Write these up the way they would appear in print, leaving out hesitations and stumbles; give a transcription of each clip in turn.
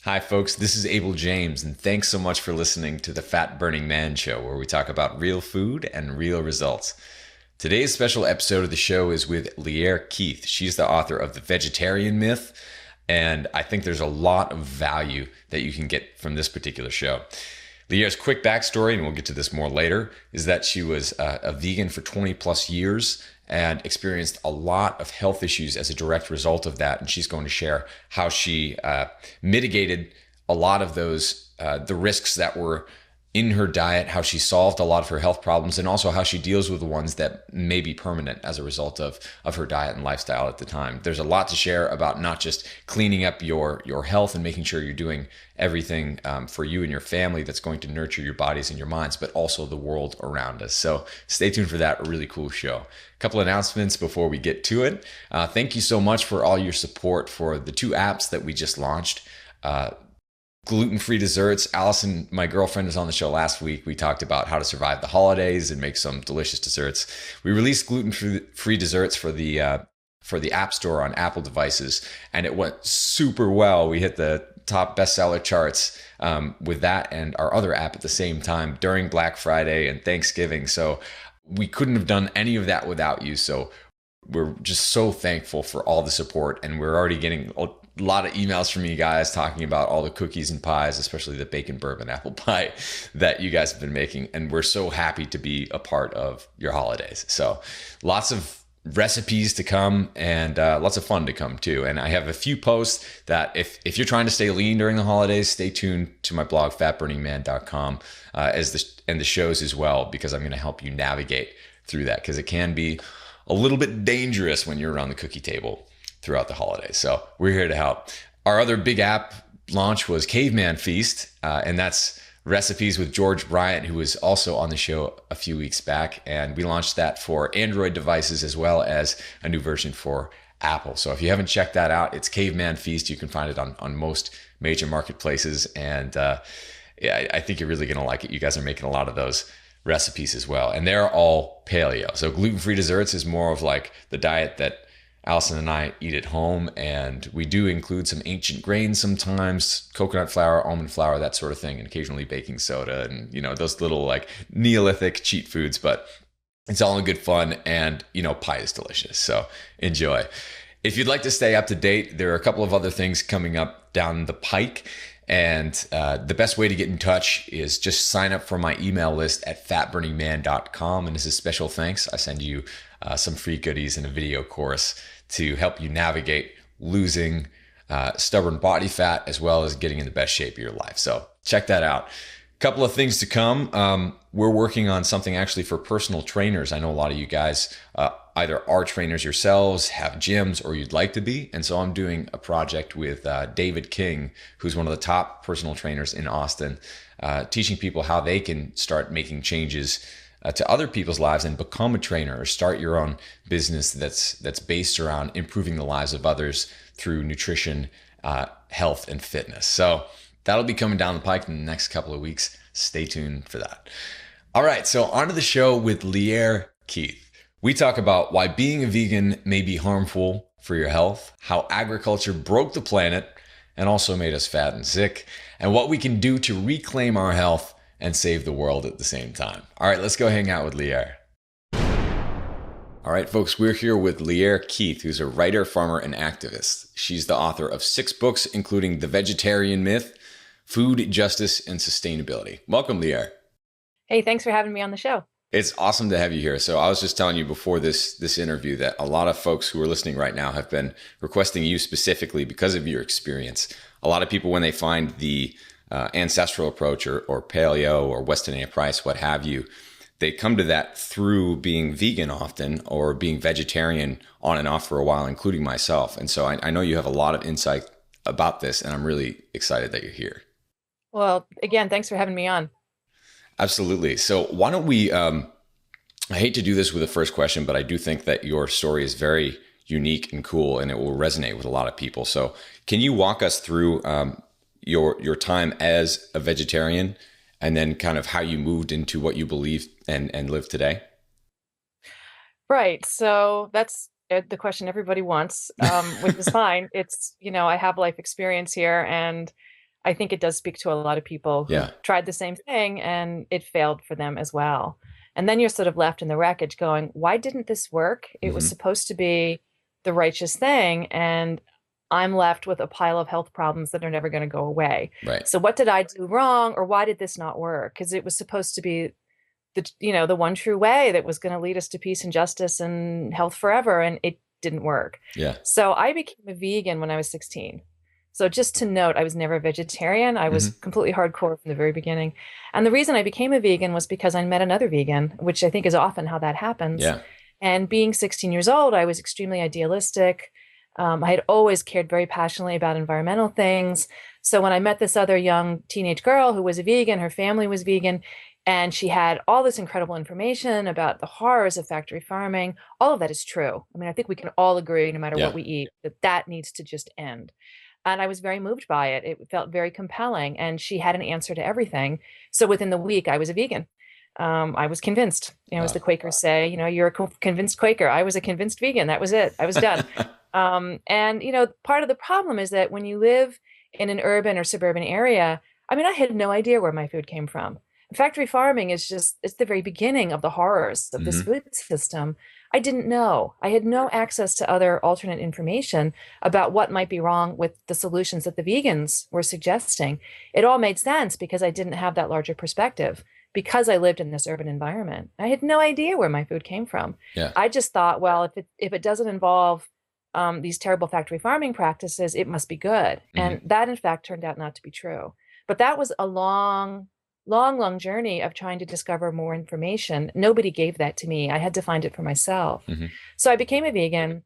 Hi, folks. This is Abel James, and thanks so much for listening to the Fat Burning Man Show, where we talk about real food and real results. Today's special episode of the show is with Lierre Keith. She's the author of The Vegetarian Myth, and I think there's a lot of value that you can get from this particular show. Lierre's quick backstory, and we'll get to this more later, is that she was a vegan for 20 plus years and experienced a lot of health issues as a direct result of that. And she's going to share how she mitigated a lot of the risks that were in her diet, how she solved a lot of her health problems, and also how she deals with the ones that may be permanent as a result of her diet and lifestyle at the time. There's a lot to share about not just cleaning up your health and making sure you're doing everything for you and your family that's going to nurture your bodies and your minds, but also the world around us. So stay tuned for that. A really cool show. A couple announcements before we get to it. Thank you so much for all your support for the two apps that we just launched. Gluten-free desserts. Allison, my girlfriend, was on the show last week. We talked about how to survive the holidays and make some delicious desserts. We released gluten-free desserts for the App Store on Apple devices, and it went super well. We hit the top bestseller charts with that and our other app at the same time during Black Friday and Thanksgiving. So we couldn't have done any of that without you. So we're just so thankful for all the support, and we're already getting a lot of emails from you guys talking about all the cookies and pies, especially the bacon bourbon apple pie that you guys have been making. And we're so happy to be a part of your holidays. So lots of recipes to come and lots of fun to come too. And I have a few posts that if you're trying to stay lean during the holidays, stay tuned to my blog, fatburningman.com, and the shows as well, because I'm going to help you navigate through that, because it can be a little bit dangerous when you're around the cookie table throughout the holidays. So we're here to help. Our other big app launch was Caveman Feast, and that's recipes with George Bryant, who was also on the show a few weeks back. And we launched that for Android devices as well as a new version for Apple. So if you haven't checked that out, it's Caveman Feast. You can find it on most major marketplaces. And yeah, I think you're really going to like it. You guys are making a lot of those recipes as well. And they're all paleo. So gluten-free desserts is more of like the diet that Allison and I eat at home, and we do include some ancient grains sometimes, coconut flour, almond flour, that sort of thing, and occasionally baking soda and, those little like Neolithic cheat foods, but it's all in good fun, and, pie is delicious. So enjoy. If you'd like to stay up to date, there are a couple of other things coming up down the pike. And the best way to get in touch is just sign up for my email list at fatburningman.com. And as a special thanks, I send you some free goodies and a video course to help you navigate losing stubborn body fat, as well as getting in the best shape of your life. So check that out. Couple of things to come. We're working on something actually for personal trainers. I know a lot of you guys either are trainers yourselves, have gyms, or you'd like to be. And so I'm doing a project with David King, who's one of the top personal trainers in Austin, teaching people how they can start making changes to other people's lives and become a trainer, or start your own business that's based around improving the lives of others through nutrition, health, and fitness. So that'll be coming down the pike in the next couple of weeks. Stay tuned for that. All right, so on to the show with Lierre Keith. We talk about why being a vegan may be harmful for your health, how agriculture broke the planet and also made us fat and sick, and what we can do to reclaim our health and save the world at the same time. All right, let's go hang out with Lierre. All right, folks, we're here with Lierre Keith, who's a writer, farmer, and activist. She's the author of 6 books, including The Vegetarian Myth, Food, Justice, and Sustainability. Welcome, Lierre. Hey, thanks for having me on the show. It's awesome to have you here. So I was just telling you before this interview that a lot of folks who are listening right now have been requesting you specifically because of your experience. A lot of people, when they find the ancestral approach or paleo or Weston A. Price, what have you, they come to that through being vegan often or being vegetarian on and off for a while, including myself. And so I know you have a lot of insight about this, and I'm really excited that you're here. Well, again, thanks for having me on. Absolutely. So why don't we, I hate to do this with the first question, but I do think that your story is very unique and cool, and it will resonate with a lot of people. So can you walk us through your time as a vegetarian, and then kind of how you moved into what you believe and live today? Right. So that's the question everybody wants, which is fine. It's, I have life experience here, and I think it does speak to a lot of people who Yeah. tried the same thing and it failed for them as well. And then you're sort of left in the wreckage going, why didn't this work? It was Hmm. supposed to be the righteous thing. And I'm left with a pile of health problems that are never going to go away. Right. So what did I do wrong, or why did this not work? Because it was supposed to be the one true way that was going to lead us to peace and justice and health forever, and it didn't work. Yeah. So I became a vegan when I was 16. So just to note, I was never a vegetarian. I was Hmm. completely hardcore from the very beginning. And the reason I became a vegan was because I met another vegan, which I think is often how that happens. Yeah. And being 16 years old, I was extremely idealistic. I had always cared very passionately about environmental things. So when I met this other young teenage girl who was a vegan, her family was vegan, and she had all this incredible information about the horrors of factory farming. All of that is true. I mean, I think we can all agree, no matter what Yeah. we eat, that that needs to just end. And I was very moved by it. It felt very compelling. And she had an answer to everything. So within the week, I was a vegan. I was convinced, as the Wow. Quakers say, you're a convinced Quaker. I was a convinced vegan. That was it. I was done. And part of the problem is that when you live in an urban or suburban area, I mean, I had no idea where my food came from. Factory farming it's the very beginning of the horrors of this Hmm. food system. I didn't know. I had no access to other alternate information about what might be wrong with the solutions that the vegans were suggesting. It all made sense because I didn't have that larger perspective, because I lived in this urban environment. I had no idea where my food came from. Yeah. I just thought, well, if it doesn't involve these terrible factory farming practices, it must be good. Hmm. And that, in fact, turned out not to be true. But that was a long, long, long journey of trying to discover more information. Nobody gave that to me. I had to find it for myself. Hmm. So I became a vegan.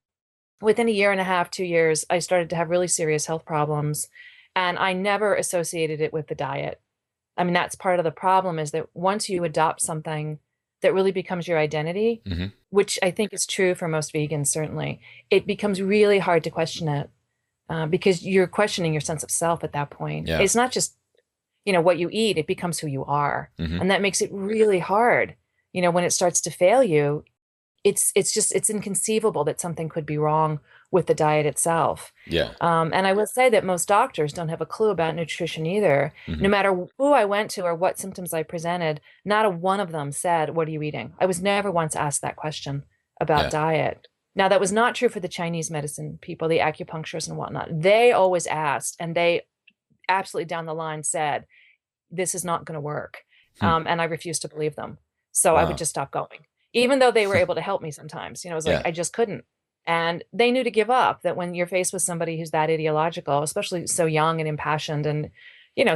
Within a year and a half, 2 years, I started to have really serious health problems. And I never associated it with the diet. I mean, that's part of the problem, is that once you adopt something that really becomes your identity, Hmm. which I think is true for most vegans, certainly, it becomes really hard to question it, because you're questioning your sense of self at that point. Yeah. It's not just, what you eat, it becomes who you are. Hmm. And that makes it really hard. When it starts to fail you, it's inconceivable that something could be wrong with the diet itself. Yeah. And I will say that most doctors don't have a clue about nutrition either. Hmm. No matter who I went to or what symptoms I presented, not a one of them said, "What are you eating?" I was never once asked that question about Yeah. diet. Now, that was not true for the Chinese medicine people, the acupuncturists and whatnot. They always asked, and they absolutely down the line said, "This is not going to work." Hmm. And I refused to believe them. So I would Wow. just stop going, even though they were able to help me sometimes. It was like, Yeah. I just couldn't. And they knew to give up, that when you're faced with somebody who's that ideological, especially so young and impassioned and,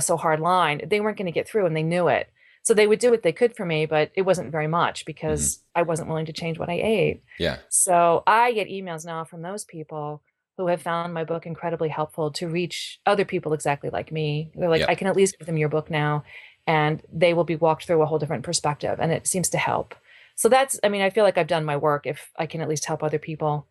so hard line, they weren't going to get through, and they knew it. So they would do what they could for me, but it wasn't very much Hmm. because I wasn't willing to change what I ate. Yeah. So I get emails now from those people who have found my book incredibly helpful to reach other people exactly like me. They're like, Yeah. I can at least give them your book now, and they will be walked through a whole different perspective, and it seems to help. So I feel like I've done my work if I can at least help other people,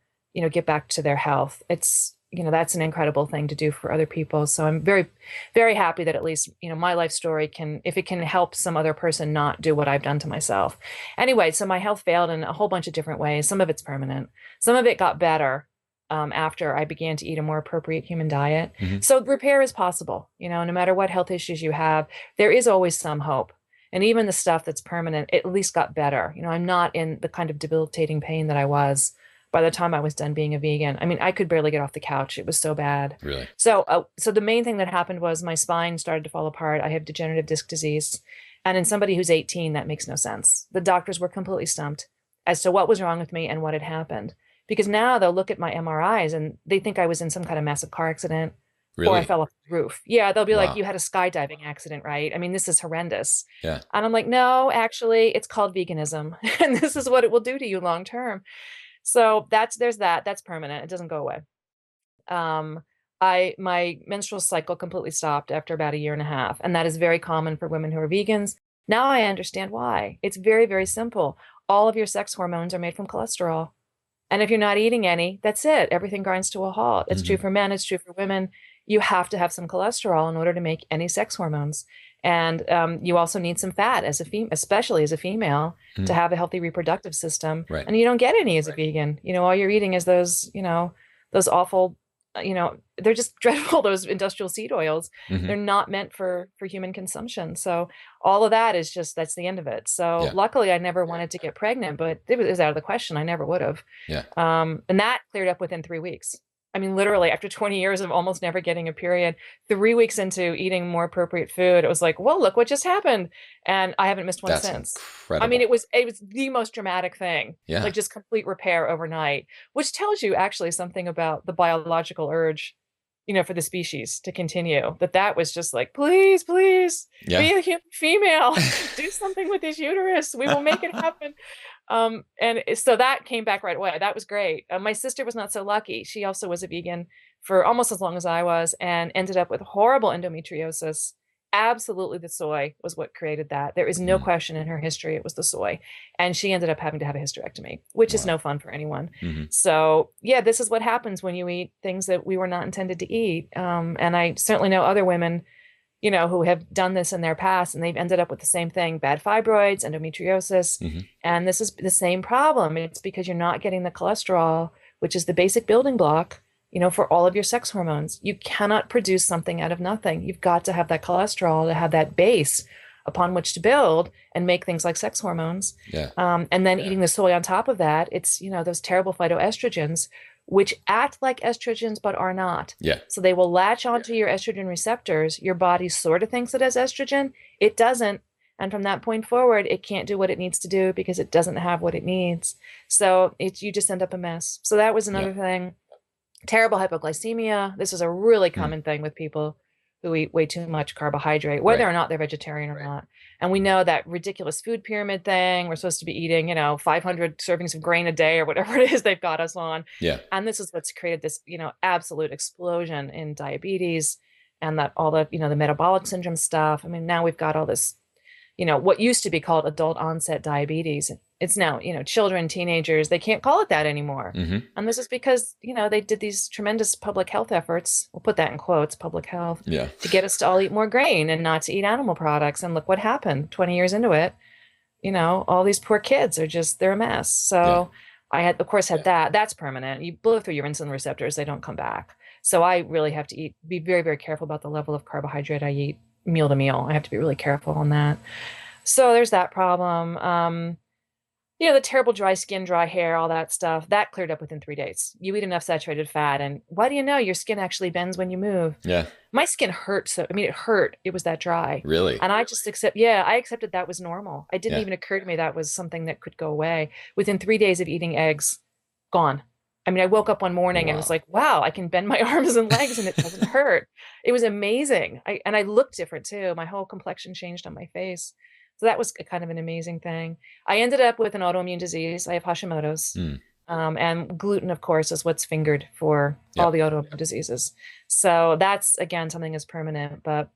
get back to their health. It's, that's an incredible thing to do for other people. So I'm very, very happy that at least, my life story if it can help some other person not do what I've done to myself. Anyway, so my health failed in a whole bunch of different ways. Some of it's permanent. Some of it got better after I began to eat a more appropriate human diet. Hmm. So repair is possible. No matter what health issues you have, there is always some hope. And even the stuff that's permanent, it at least got better. I'm not in the kind of debilitating pain that I was by the time I was done being a vegan. I mean, I could barely get off the couch. It was so bad. Really. So the main thing that happened was my spine started to fall apart. I have degenerative disc disease. And in somebody who's 18, that makes no sense. The doctors were completely stumped as to what was wrong with me and what had happened. Because now they'll look at my MRIs and they think I was in some kind of massive car accident, or I Really. fell off the roof. Yeah, they'll be like, Wow. "You had a skydiving accident, right? I mean, this is horrendous." Yeah. And I'm like, "No, actually, it's called veganism. And this is what it will do to you long term." So there's that. That's permanent. It doesn't go away. My menstrual cycle completely stopped after about a year and a half, and that is very common for women who are vegans. Now I understand why. It's very, very simple. All of your sex hormones are made from cholesterol. And if you're not eating any, that's it. Everything grinds to a halt. It's true Hmm. for men. It's true for women. You have to have some cholesterol in order to make any sex hormones. And you also need some fat as especially as a female, to Hmm. have a healthy reproductive system. Right. And you don't get any as a vegan. All you're eating is those awful they're just dreadful, those industrial seed oils. Hmm. They're not meant for human consumption. So all of that is just, that's the end of it. So Yeah. luckily I never wanted to get pregnant, but it was out of the question. I never would have. Yeah. And that cleared up within 3 weeks. I mean, literally after 20 years of almost never getting a period, 3 weeks into eating more appropriate food, it was like, well, look what just happened. And I haven't missed one That's since. I mean, incredible. it was the most dramatic thing, Yeah. like just complete repair overnight, which tells you actually something about the biological urge, for the species to continue. That was just like, please, please Yeah. be a human female, do something with this uterus. We will make it happen. So that came back right away. That was great. My sister was not so lucky. She also was a vegan for almost as long as I was and ended up with horrible endometriosis. Absolutely, the soy was what created that. There is no Mm. question in her history it was the soy. And she ended up having to have a hysterectomy, which is Wow. no fun for anyone. Hmm. So, yeah, this is what happens when you eat things that we were not intended to eat. And I certainly know other women, who have done this in their past and they've ended up with the same thing, bad fibroids, endometriosis. Hmm. And this is the same problem. It's because you're not getting the cholesterol, which is the basic building block, for all of your sex hormones. You cannot produce something out of nothing. You've got to have that cholesterol to have that base upon which to build and make things like sex hormones. Yeah. And then eating the soy on top of that, it's, those terrible phytoestrogens, which act like estrogens but are not. Yeah. So they will latch onto your estrogen receptors. Your body sort of thinks it has estrogen. It doesn't. And from that point forward, it can't do what it needs to do because it doesn't have what it needs. So you just end up a mess. So that was another thing. Terrible hypoglycemia. This is a really common thing with people who eat way too much carbohydrate, whether or not they're vegetarian or not. And we know that ridiculous food pyramid thing. We're supposed to be eating, 500 servings of grain a day or whatever it is they've got us on. Yeah. And this is what's created this, absolute explosion in diabetes and that all the, the metabolic syndrome stuff. I mean, now we've got all this, what used to be called adult onset diabetes. It's now, children, teenagers, they can't call it that anymore. Hmm. And this is because, they did these tremendous public health efforts. We'll put that in quotes, public health, Yeah. to get us to all eat more grain and not to eat animal products. And look what happened 20 years into it. All these poor kids are they're a mess. So I had, of course, had that. That's permanent. You blow through your insulin receptors, they don't come back. So I really have to be very, very careful about the level of carbohydrate I eat meal to meal. I have to be really careful on that. So there's that problem. The terrible dry skin, dry hair, all that stuff, that cleared up within 3 days. You eat enough saturated fat and why do you know your skin actually bends when you move? Yeah. My skin hurt. So, it hurt. It was that dry. Really? And I just I accepted that was normal. It didn't even occur to me that was something that could go away. Within 3 days of eating eggs, gone. I woke up one morning and was like, wow, I can bend my arms and legs and it doesn't hurt. It was amazing. I looked different too. My whole complexion changed on my face. So that was kind of an amazing thing. I ended up with an autoimmune disease. I have Hashimoto's. And gluten, of course, is what's fingered for all the autoimmune diseases. So that's, again, something that's permanent. But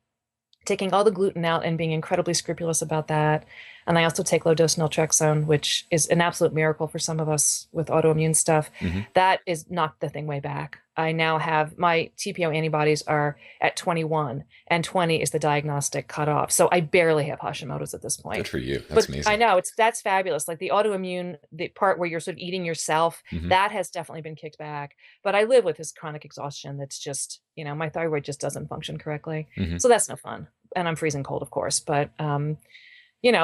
taking all the gluten out and being incredibly scrupulous about that. And I also take low-dose naltrexone, which is an absolute miracle for some of us with autoimmune stuff. Hmm. That is knocked the thing way back. I now have my TPO antibodies are at 21, and 20 is the diagnostic cutoff. So I barely have Hashimoto's at this point. Good for you. That's amazing. I know that's fabulous. Like the autoimmune, the part where you're sort of eating yourself, that has definitely been kicked back. But I live with this chronic exhaustion that's just, my thyroid just doesn't function correctly. So that's no fun. And I'm freezing cold, of course. But,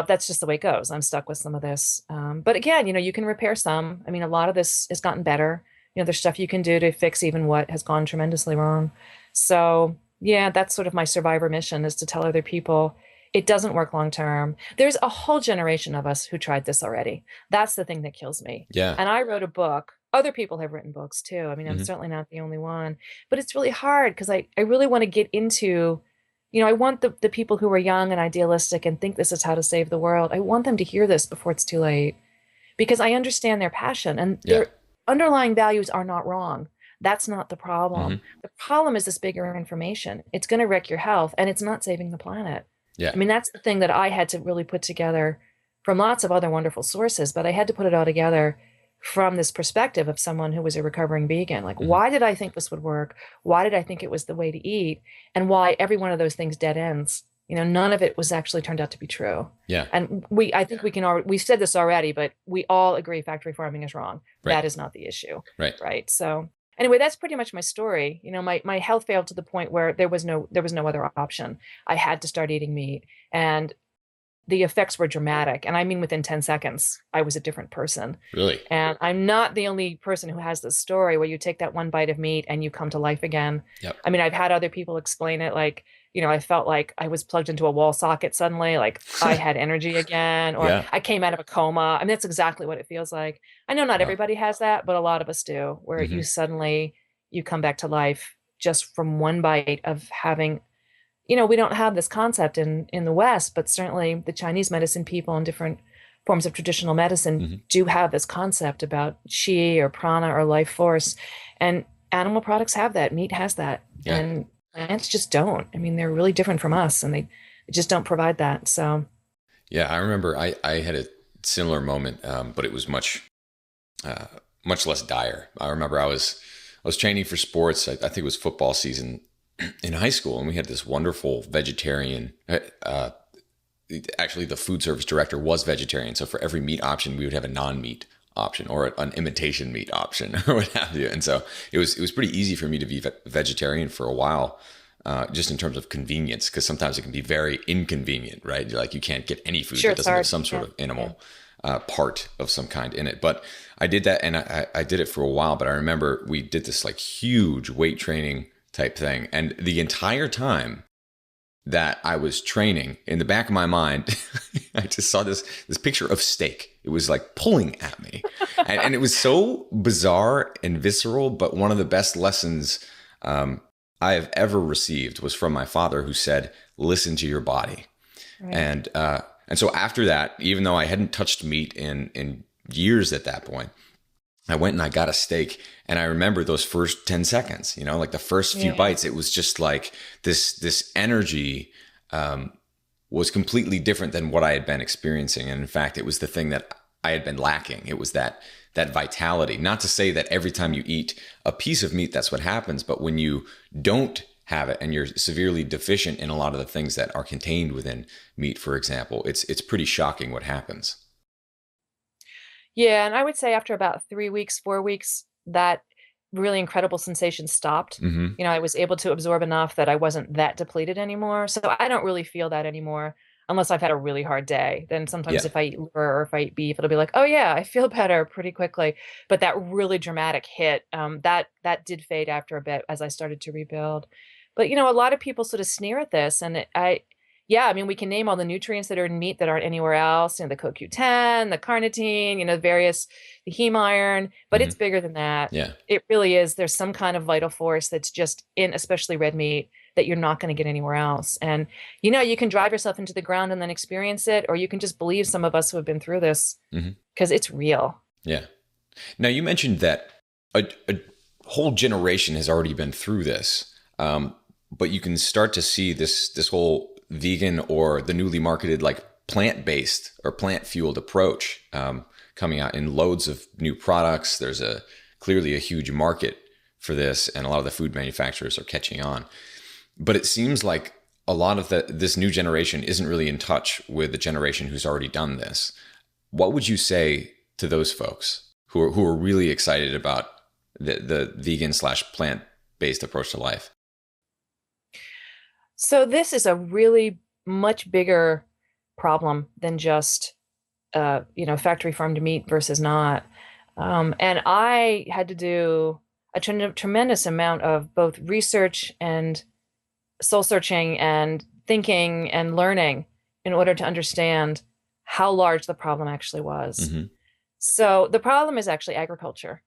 that's just the way it goes. I'm stuck with some of this. But again, you can repair some. A lot of this has gotten better. There's stuff you can do to fix even what has gone tremendously wrong. So yeah, that's sort of my survivor mission, is to tell other people it doesn't work long term. There's a whole generation of us who tried this already. That's the thing that kills me. Yeah. And I wrote a book. Other people have written books too. I'm certainly not the only one, but it's really hard because I really want to get into, I want the people who are young and idealistic and think this is how to save the world. I want them to hear this before it's too late, because I understand their passion and their underlying values are not wrong. That's not the problem. The problem is this bigger information. It's going to wreck your health and it's not saving the planet. Yeah. That's the thing that I had to really put together from lots of other wonderful sources, but I had to put it all together from this perspective of someone who was a recovering vegan. Like, why did I think this would work? Why did I think it was the way to eat? And why every one of those things dead ends? None of it was actually turned out to be true. Yeah. And I think we've said this already, but we all agree factory farming is wrong. Right. That is not the issue. Right. Right. So anyway, that's pretty much my story. My health failed to the point where there was no other option. I had to start eating meat, and the effects were dramatic. And I mean, within 10 seconds, I was a different person. Really? And I'm not the only person who has this story where you take that one bite of meat and you come to life again. Yep. I mean, I've had other people explain it like, I felt like I was plugged into a wall socket suddenly, like I had energy again, or Yeah. I came out of a coma. I mean, that's exactly what it feels like. I know not Wow. everybody has that, but a lot of us do, where Hmm. you come back to life just from one bite of having, we don't have this concept in the West, but certainly the Chinese medicine people and different forms of traditional medicine Hmm. do have this concept about qi or prana or life force. And animal products have that. Meat has that. Yeah. And plants just don't. I mean, they're really different from us, and they just don't provide that. So, Yeah, I remember I had a similar moment, but it was much less dire. I remember I was training for sports. I think it was football season in high school, and we had this wonderful vegetarian. Actually, the food service director was vegetarian, so for every meat option, we would have a non-meat option or an imitation meat option or what have you. And so it was pretty easy for me to be vegetarian for a while. Just in terms of convenience, because sometimes it can be very inconvenient, right? Like you can't get any food sure, that it's doesn't have hard. some sort Yeah. of animal part of some kind in it. But I did that, and I did it for a while. But I remember we did this like huge weight training type thing, and the entire time that I was training, in the back of my mind, I just saw this picture of steak. It was like pulling at me, and it was so bizarre and visceral. But one of the best lessons I have ever received was from my father, who said, "Listen to your body." Right. And so after that, even though I hadn't touched meat in years at that point, I went and I got a steak, and I remember those first 10 seconds, like the first few Yeah. bites, it was just like this energy was completely different than what I had been experiencing. And in fact, it was the thing that I had been lacking. It was that vitality. Not to say that every time you eat a piece of meat, that's what happens, but when you don't have it and you're severely deficient in a lot of the things that are contained within meat, for example, it's pretty shocking what happens. Yeah, and I would say after about 3 weeks, 4 weeks, that really incredible sensation stopped. Hmm. I was able to absorb enough that I wasn't that depleted anymore. So I don't really feel that anymore unless I've had a really hard day. Then sometimes Yeah. if I eat liver or if I eat beef, it'll be like, oh yeah, I feel better pretty quickly. But that really dramatic hit, that did fade after a bit as I started to rebuild. But a lot of people sort of sneer at this, and yeah, I mean, we can name all the nutrients that are in meat that aren't anywhere else, the CoQ10, the carnitine, the heme iron, but Hmm. it's bigger than that. Yeah. It really is. There's some kind of vital force that's just in, especially red meat, that you're not going to get anywhere else. And, you can drive yourself into the ground and then experience it, or you can just believe some of us who have been through this, Hmm. because it's real. Yeah. Now, you mentioned that a whole generation has already been through this, but you can start to see this whole vegan or the newly marketed like plant-based or plant-fueled approach coming out in loads of new products. There's clearly a huge market for this, and a lot of the food manufacturers are catching on. But it seems like a lot of this new generation isn't really in touch with the generation who's already done this. What would you say to those folks who are really excited about the vegan / plant-based approach to life? So this is a really much bigger problem than just factory farmed meat versus not. And I had to do a tremendous amount of both research and soul searching and thinking and learning in order to understand how large the problem actually was. Hmm. So the problem is actually agriculture.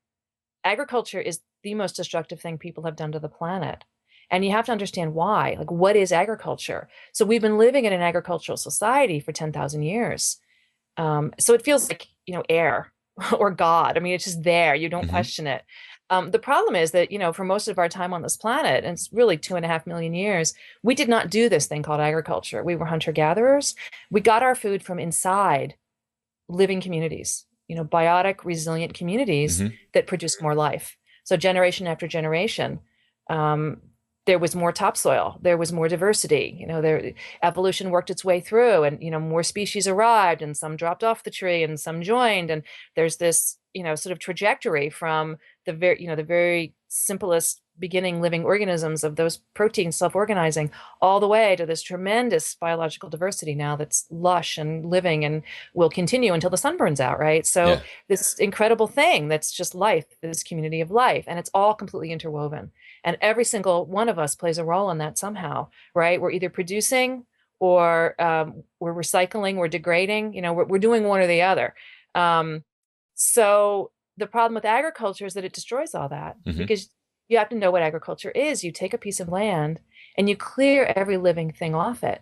Agriculture is the most destructive thing people have done to the planet. And you have to understand why. Like, what is agriculture? So we've been living in an agricultural society for 10,000 years. So it feels like, air or God. I mean, it's just there. You don't Hmm. question it. The problem is that, for most of our time on this planet, and it's really 2.5 million years, we did not do this thing called agriculture. We were hunter-gatherers. We got our food from inside living communities, biotic, resilient communities Hmm. that produce more life. So generation after generation, there was more topsoil, there was more diversity, evolution worked its way through, and, more species arrived, and some dropped off the tree and some joined. And there's this, sort of trajectory from the very simplest beginning living organisms of those proteins self-organizing, all the way to this tremendous biological diversity now that's lush and living and will continue until the sun burns out, right? So Yeah. this incredible thing that's just life, this community of life, and it's all completely interwoven. And every single one of us plays a role in that somehow, right? We're either producing or we're recycling, we're degrading, we're doing one or the other. So the problem with agriculture is that it destroys all that, Hmm. because you have to know what agriculture is. You take a piece of land and you clear every living thing off it.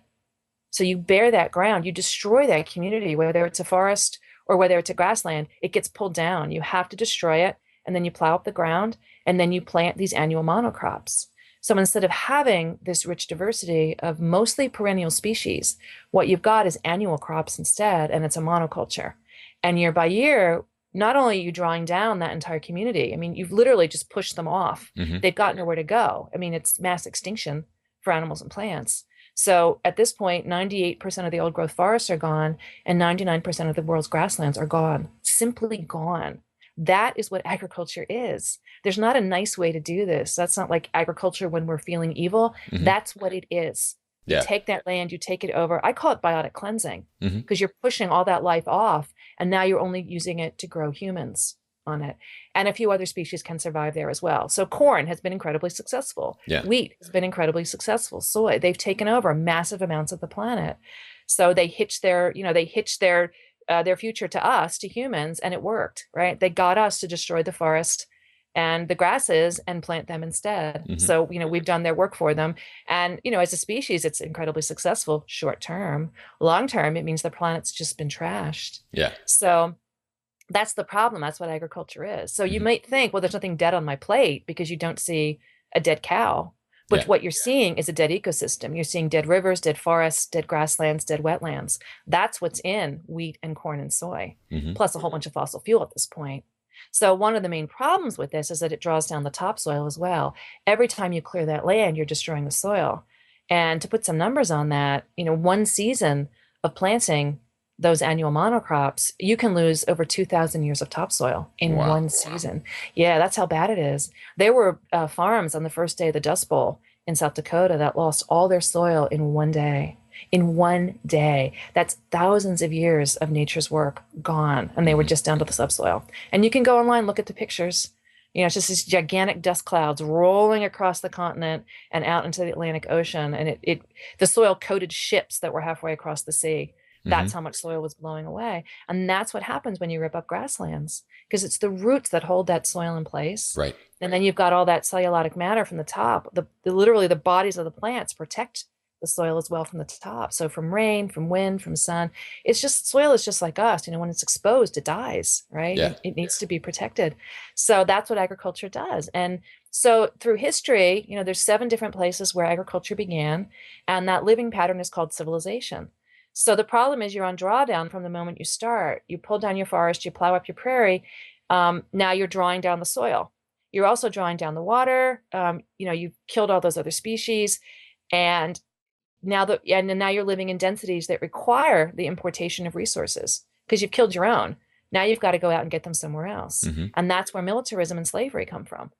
So you bare that ground, you destroy that community, whether it's a forest or whether it's a grassland, it gets pulled down. You have to destroy it, and then you plow up the ground, and then you plant these annual monocrops. So instead of having this rich diversity of mostly perennial species, what you've got is annual crops instead, and it's a monoculture. And year by year, not only are you drawing down that entire community, I mean, you've literally just pushed them off. Hmm. They've got nowhere to go. I mean, it's mass extinction for animals and plants. So at this point, 98% of the old growth forests are gone, and 99% of the world's grasslands are gone, simply gone. That is what agriculture is. There's not a nice way to do this. That's not like agriculture when we're feeling evil. Hmm. That's what it is. You Yeah. take that land, you take it over. I call it biotic cleansing, Hmm. because you're pushing all that life off, and now you're only using it to grow humans on it. And a few other species can survive there as well. So corn has been incredibly successful. Yeah. Wheat has been incredibly successful. Soy, they've taken over massive amounts of the planet. So they hitched their future to us, to humans, and it worked, right? They got us to destroy the forest and the grasses and plant them instead. Hmm. So, we've done their work for them. And, as a species, it's incredibly successful short term. Long term, it means the planet's just been trashed. Yeah. So that's the problem. That's what agriculture is. So you Hmm. might think, well, there's nothing dead on my plate because you don't see a dead cow. But Yeah. what you're seeing is a dead ecosystem. You're seeing dead rivers, dead forests, dead grasslands, dead wetlands. That's what's in wheat and corn and soy, Hmm. plus a whole bunch of fossil fuel at this point. So one of the main problems with this is that it draws down the topsoil as well. Every time you clear that land, you're destroying the soil. And to put some numbers on that, one season of planting those annual monocrops, you can lose over 2,000 years of topsoil in Wow. one season. Yeah, that's how bad it is. There were farms on the first day of the Dust Bowl in South Dakota that lost all their soil in one day. In one day. That's thousands of years of nature's work gone, and they were just down to the subsoil. And you can go online, look at the pictures. It's just these gigantic dust clouds rolling across the continent and out into the Atlantic Ocean, and the soil coated ships that were halfway across the sea. That's Hmm. how much soil was blowing away. And that's what happens when you rip up grasslands, because it's the roots that hold that soil in place. Right. And then you've got all that cellulosic matter from the top. Literally the bodies of the plants protect the soil as well from the top. So from rain, from wind, from sun, soil is just like us. When it's exposed, it dies, right? Yeah. It needs to be protected. So that's what agriculture does. And so through history, there's 7 different places where agriculture began, and that living pattern is called civilization. So the problem is you're on drawdown from the moment you start. You pull down your forest, you plow up your prairie. Now you're drawing down the soil. You're also drawing down the water. You've killed all those other species. And now you're living in densities that require the importation of resources because you've killed your own. Now you've got to go out and get them somewhere else. Hmm. And that's where militarism and slavery come from.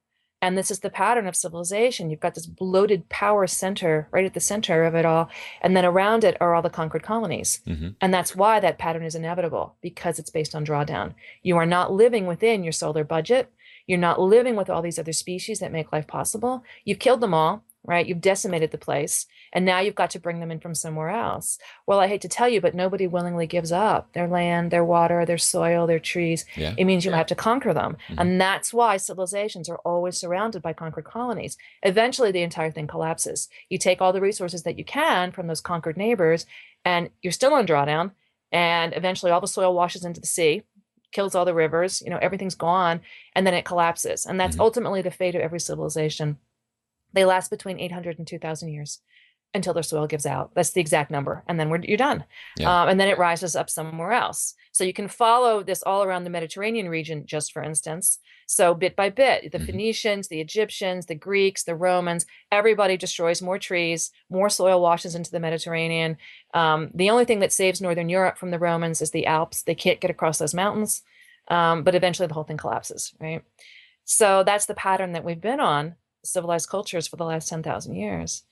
And this is the pattern of civilization. You've got this bloated power center right at the center of it all. And then around it are all the conquered colonies. Hmm. And that's why that pattern is inevitable, because it's based on drawdown. You are not living within your solar budget. You're not living with all these other species that make life possible. You've killed them all, right? You've decimated the place. And now you've got to bring them in from somewhere else. Well, I hate to tell you, but nobody willingly gives up their land, their water, their soil, their trees. Yeah. It means you have to conquer them. Mhm. And that's why civilizations are always surrounded by conquered colonies. Eventually, the entire thing collapses. You take all the resources that you can from those conquered neighbors, and you're still on drawdown. And eventually, all the soil washes into the sea, kills all the rivers, everything's gone, and then it collapses. And that's Mhm. ultimately the fate of every civilization. They last between 800 and 2,000 years until their soil gives out. That's the exact number. And then you're done. Yeah. And then it rises up somewhere else. So you can follow this all around the Mediterranean region, just for instance. So bit by bit, the Mhm. Phoenicians, the Egyptians, the Greeks, the Romans, everybody destroys more trees, more soil washes into the Mediterranean. The only thing that saves Northern Europe from the Romans is the Alps. They can't get across those mountains. But eventually the whole thing collapses, right? So that's the pattern that we've been on, civilized cultures, for the last 10,000 years.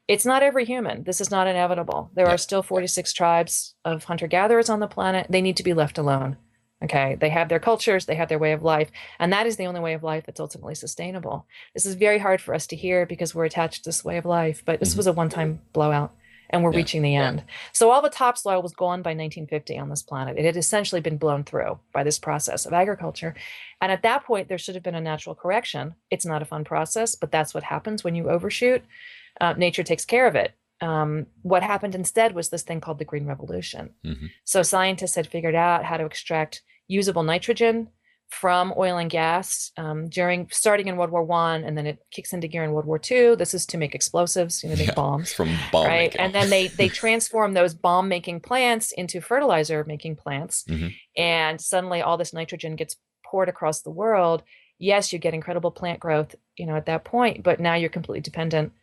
It's not every human. This is not inevitable. There Yeah. are still 46 tribes of hunter-gatherers on the planet. They need to be left alone. Okay. They have their cultures, they have their way of life, and that is the only way of life that's ultimately sustainable. This is very hard for us to hear because we're attached to this way of life, but this Hmm. was a one-time blowout and we're Yeah. reaching the end. So all the topsoil was gone by 1950 on this planet. It had essentially been blown through by this process of agriculture. And at that point, there should have been a natural correction. It's not a fun process, but that's what happens when you overshoot. Nature takes care of it. What happened instead was this thing called the Green Revolution. Hmm. So scientists had figured out how to extract usable nitrogen from oil and gas starting in World War One, and then it kicks into gear in World War Two. This is to make explosives, make Yeah. bombs, From bomb right? making. And then they transform those bomb making plants into fertilizer making plants, Hmm. and suddenly all this nitrogen gets poured across the world. Yes, you get incredible plant growth, at that point, but now you're completely dependent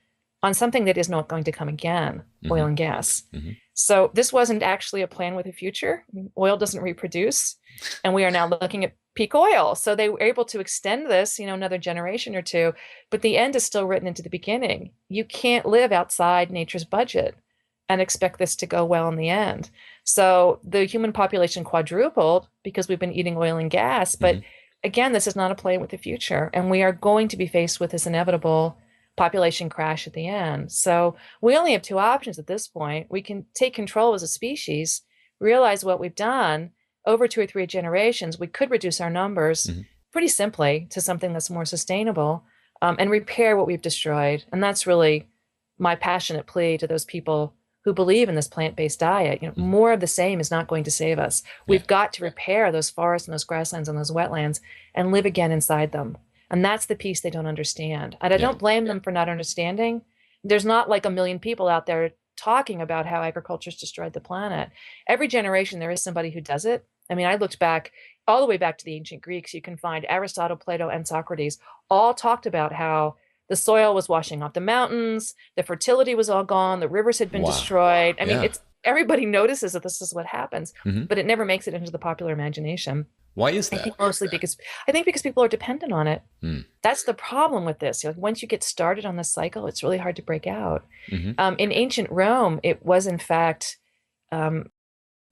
on something that is not going to come again, Hmm. oil and gas. Hmm. So this wasn't actually a plan with a future. I mean, oil doesn't reproduce, and we are now looking at peak oil. So they were able to extend this, another generation or two, but the end is still written into the beginning. You can't live outside nature's budget and expect this to go well in the end. So the human population quadrupled because we've been eating oil and gas. But Hmm. again, this is not a plan with the future, and we are going to be faced with this inevitable population crash at the end. So we only have two options at this point. We can take control as a species, realize what we've done over 2 or 3 generations. We could reduce our numbers Hmm. pretty simply to something that's more sustainable, and repair what we've destroyed. And that's really my passionate plea to those people who believe in this plant-based diet. Hmm. More of the same is not going to save us. Yeah. We've got to repair those forests and those grasslands and those wetlands and live again inside them. And that's the piece they don't understand. And I Yeah. don't blame them for not understanding. There's not like a million people out there talking about how agriculture's destroyed the planet. Every generation, there is somebody who does it. I mean, I looked back all the way back to the ancient Greeks. You can find Aristotle, Plato, and Socrates all talked about how the soil was washing off the mountains, the fertility was all gone, the rivers had been Wow. destroyed. I mean, Yeah. everybody notices that this is what happens, Hmm. but it never makes it into the popular imagination. Why is I that? think mostly because people are dependent on it. Mm. That's the problem with this. Once you get started on this cycle, it's really hard to break out. Hmm. In ancient Rome, it was in fact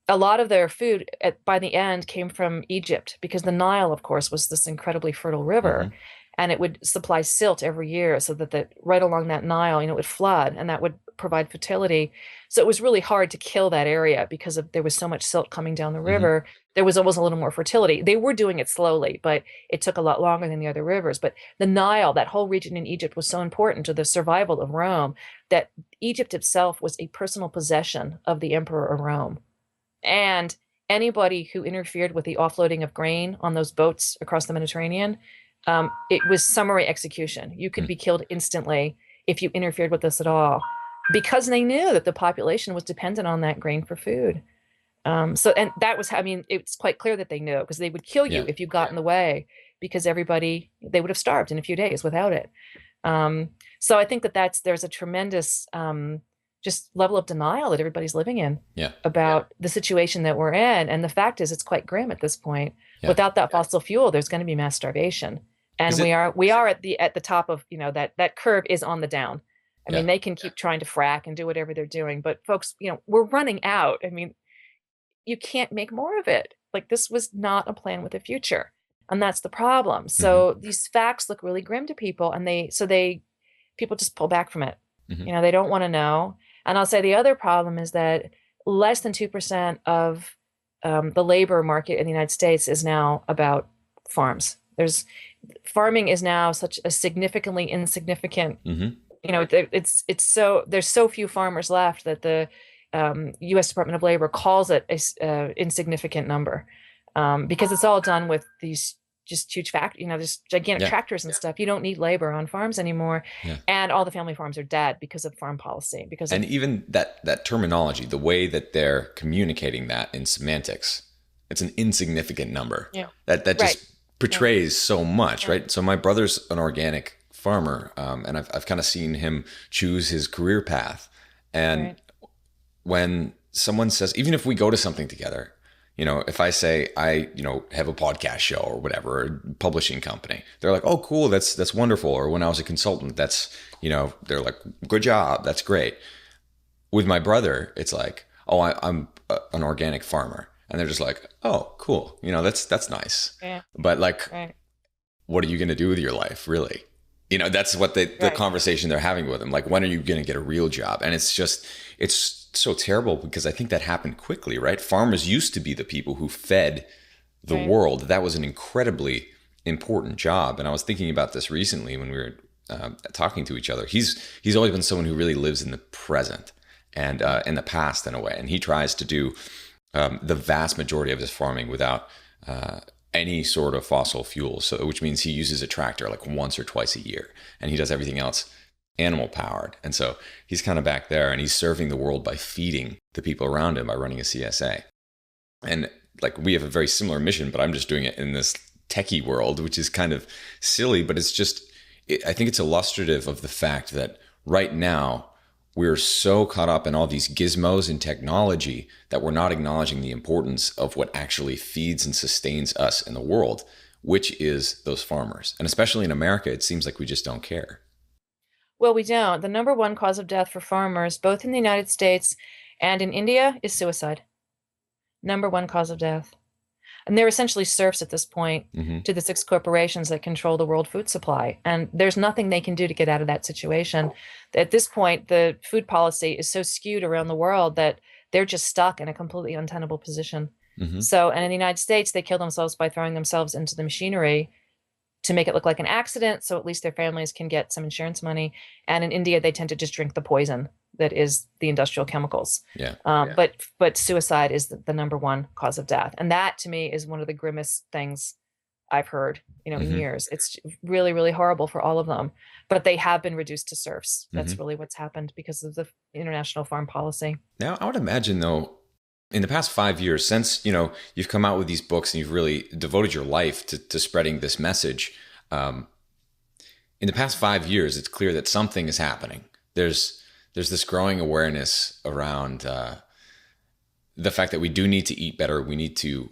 a lot of their food by the end came from Egypt, because the Nile, of course, was this incredibly fertile river, Hmm. and it would supply silt every year, so that right along that Nile, it would flood, and that would provide fertility. So it was really hard to kill that area because there was so much silt coming down the Hmm. river. There was almost a little more fertility. They were doing it slowly, but it took a lot longer than the other rivers. But the Nile, that whole region in Egypt, was so important to the survival of Rome that Egypt itself was a personal possession of the emperor of Rome. And anybody who interfered with the offloading of grain on those boats across the Mediterranean, it was summary execution. You could be killed instantly if you interfered with this at all, because they knew that the population was dependent on that grain for food. And that was, it's quite clear that they knew, because they would kill you Yeah. if you got in the way, because they would have starved in a few days without it. So I think there's a tremendous just level of denial that everybody's living in Yeah. about the situation that we're in. And the fact is, it's quite grim at this point. Yeah. Without that fossil fuel, there's going to be mass starvation. And we are at the top of, that curve is on the down. I mean, they can keep trying to frack and do whatever they're doing, but folks, we're running out. I mean, you can't make more of it. Like, this was not a plan with a future. And that's the problem. So these facts look really grim to people, and people just pull back from it. Hmm. They don't want to know. And I'll say the other problem is that less than 2% of the labor market in the United States is now about farms. Farming is now such a significantly insignificant, Hmm. it's there's so few farmers left that the U.S. Department of Labor calls it a insignificant number, because it's all done with these just huge there's gigantic tractors and stuff. You don't need labor on farms anymore. Yeah. And all the family farms are dead because of farm policy. Even that terminology, the way that they're communicating that in semantics, it's an insignificant number. Yeah. That just portrays so much, right? So my brother's an organic farmer, and I've kind of seen him choose his career path. And when someone says, even if we go to something together, If I say I, have a podcast show or whatever, or a publishing company, they're like, oh, cool, that's wonderful. Or when I was a consultant, they're like, good job, that's great. With my brother, it's like, oh, I'm an organic farmer. And they're just like, oh, cool. That's nice. Yeah. But like, Right. what are you going to do with your life, really? That's what the Right. conversation they're having with him. Like, when are you going to get a real job? And it's so terrible because I think that happened quickly, right? Farmers used to be the people who fed the Right. world. That was an incredibly important job. And I was thinking about this recently when we were talking to each other. He's always been someone who really lives in the present and in the past in a way. And he tries to do the vast majority of his farming without any sort of fossil fuels, which means he uses a tractor like once or twice a year, and he does everything else animal powered. And so he's kind of back there, and he's serving the world by feeding the people around him by running a CSA. And like, we have a very similar mission, but I'm just doing it in this techie world, which is kind of silly, but I think it's illustrative of the fact that right now we're so caught up in all these gizmos and technology that we're not acknowledging the importance of what actually feeds and sustains us in the world, which is those farmers. And especially in America, it seems like we just don't care. Well, we don't. The number one cause of death for farmers, both in the United States and in India, is suicide. Number one cause of death. And they're essentially serfs at this point to the six corporations that control the world food supply. And there's nothing they can do to get out of that situation. At this point, the food policy is so skewed around the world that they're just stuck in a completely untenable position. So, and in the United States, they kill themselves by throwing themselves into the machinery to make it look like an accident, so at least their families can get some insurance money. And in India, they tend to just drink the poison that is the industrial chemicals. But suicide is the number one cause of death, and that to me is one of the grimmest things I've heard, in years. It's really, really horrible for all of them. But they have been reduced to serfs. That's really what's happened because of the international farm policy. Now, I would imagine, though, in the past 5 years, since you've come out with these books and you've really devoted your life to spreading this message, in the past 5 years, it's clear that something is happening. There's this growing awareness around the fact that we do need to eat better. We need to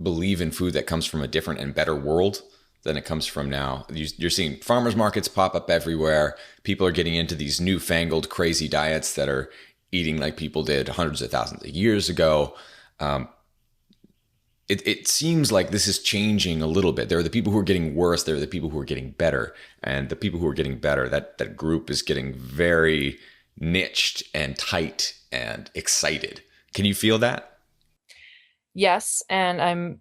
believe in food that comes from a different and better world than it comes from now. You're seeing farmers markets pop up everywhere. People are getting into these newfangled crazy diets that are eating like people did hundreds of thousands of years ago. It seems like this is changing a little bit. There are the people who are getting worse. There are the people who are getting better. And the people who are getting better, that group is getting very niched and tight and excited. Can you feel that? Yes, and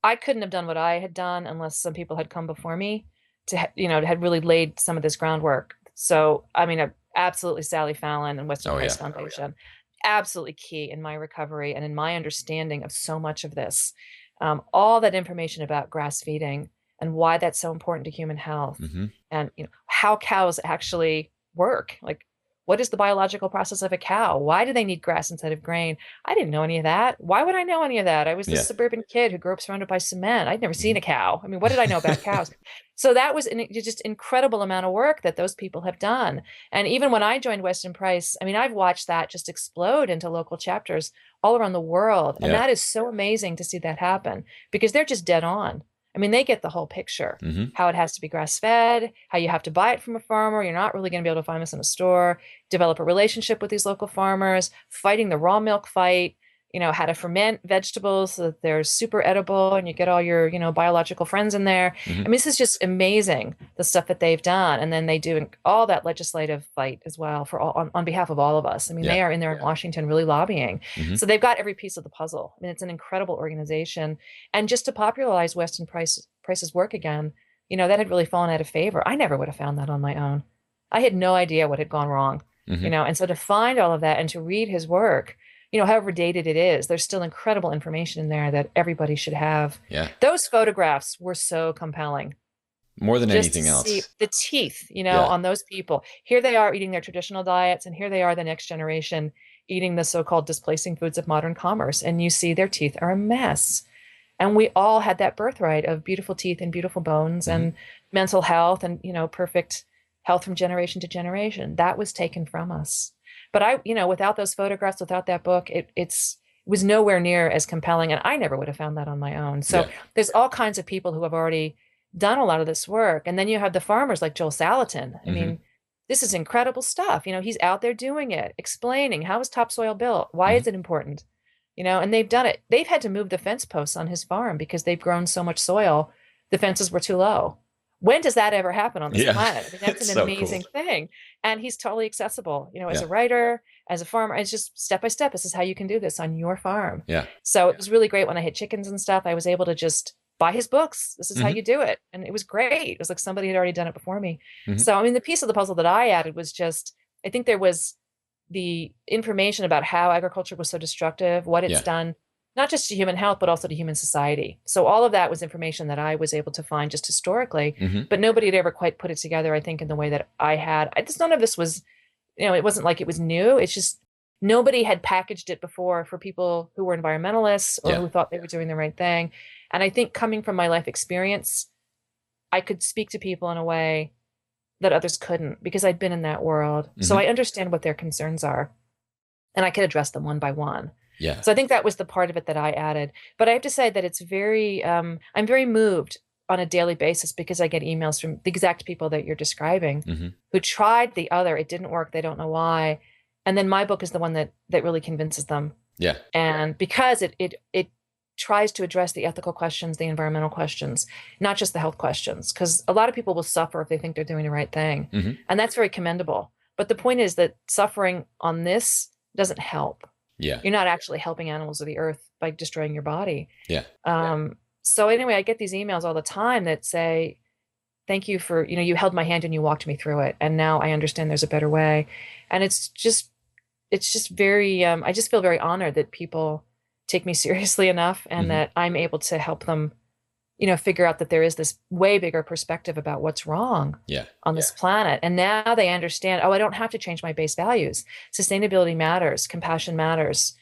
I couldn't have done what I had done unless some people had come before me had really laid some of this groundwork. So, I mean, absolutely Sally Fallon and Western Price Foundation, absolutely key in my recovery and in my understanding of so much of this. All that information about grass feeding and why that's so important to human health, and how cows actually work. Like, what is the biological process of a cow? Why do they need grass instead of grain? I didn't know any of that. Why would I know any of that? I was this suburban kid who grew up surrounded by cement. I'd never seen a cow. I mean, what did I know about cows? So that was just incredible amount of work that those people have done. And even when I joined Weston Price, I mean, I've watched that just explode into local chapters all around the world. And that is so amazing to see that happen because they're just dead on. I mean, they get the whole picture, how it has to be grass fed, how you have to buy it from a farmer. You're not really going to be able to find this in a store, develop a relationship with these local farmers, fighting the raw milk fight, how to ferment vegetables so that they're super edible and you get all your, biological friends in there. I mean, this is just amazing, the stuff that they've done. And then they do all that legislative fight as well on behalf of all of us. I mean, they are in there in Washington really lobbying. So they've got every piece of the puzzle. I mean, it's an incredible organization. And just to popularize Weston Price's work again, that had really fallen out of favor. I never would have found that on my own. I had no idea what had gone wrong, and so to find all of that and to read his work, however dated it is, there's still incredible information in there that everybody should have. Yeah. Those photographs were so compelling. More than Just anything to else. see the teeth, on those people. Here they are eating their traditional diets, and here they are, the next generation, eating the so-called displacing foods of modern commerce. And you see their teeth are a mess. And we all had that birthright of beautiful teeth and beautiful bones and mental health and, perfect health from generation to generation. That was taken from us. But without those photographs, without that book, was nowhere near as compelling. And I never would have found that on my own. So Yeah. there's all kinds of people who have already done a lot of this work. And then you have the farmers like Joel Salatin. I Hmm. mean, this is incredible stuff. He's out there doing it, explaining how is topsoil built? Why Hmm. is it important? And they've done it. They've had to move the fence posts on his farm because they've grown so much soil. The fences were too low. When does that ever happen on this Yeah. planet? I mean, that's It's an so cool. amazing thing. And he's totally accessible, as Yeah. a writer, as a farmer. It's just step by step. This is how you can do this on your farm. Yeah. So it was really great when I had chickens and stuff. I was able to just buy his books. This is how Hmm. you do it. And it was great. It was like somebody had already done it before me. Hmm. So, I mean, the piece of the puzzle that I added was just, I think there was the information about how agriculture was so destructive, what it's Yeah. done, not just to human health, but also to human society. So all of that was information that I was able to find just historically, Hmm. but nobody had ever quite put it together, I think, in the way that I had. None of this was, it wasn't like it was new. It's just nobody had packaged it before for people who were environmentalists or Yeah. who thought they were doing the right thing. And I think coming from my life experience, I could speak to people in a way that others couldn't because I'd been in that world. So Hmm. I understand what their concerns are and I could address them one by one. Yeah. So I think that was the part of it that I added. But I have to say that it's I'm very moved on a daily basis because I get emails from the exact people that you're describing Hmm. who tried the other, it didn't work, they don't know why. And then my book is the one that really convinces them. Yeah. And because it tries to address the ethical questions, the environmental questions, not just the health questions, because a lot of people will suffer if they think they're doing the right thing. Hmm. And that's very commendable. But the point is that suffering on this doesn't help. Yeah. You're not actually helping animals or the earth by destroying your body. Yeah. So anyway, I get these emails all the time that say, thank you for, you held my hand and you walked me through it. And now I understand there's a better way. And it's just very, I just feel very honored that people take me seriously enough and Hmm. that I'm able to help them, figure out that there is this way bigger perspective about what's wrong Yeah. on this planet. And now they understand, I don't have to change my base values. Sustainability matters, compassion matters.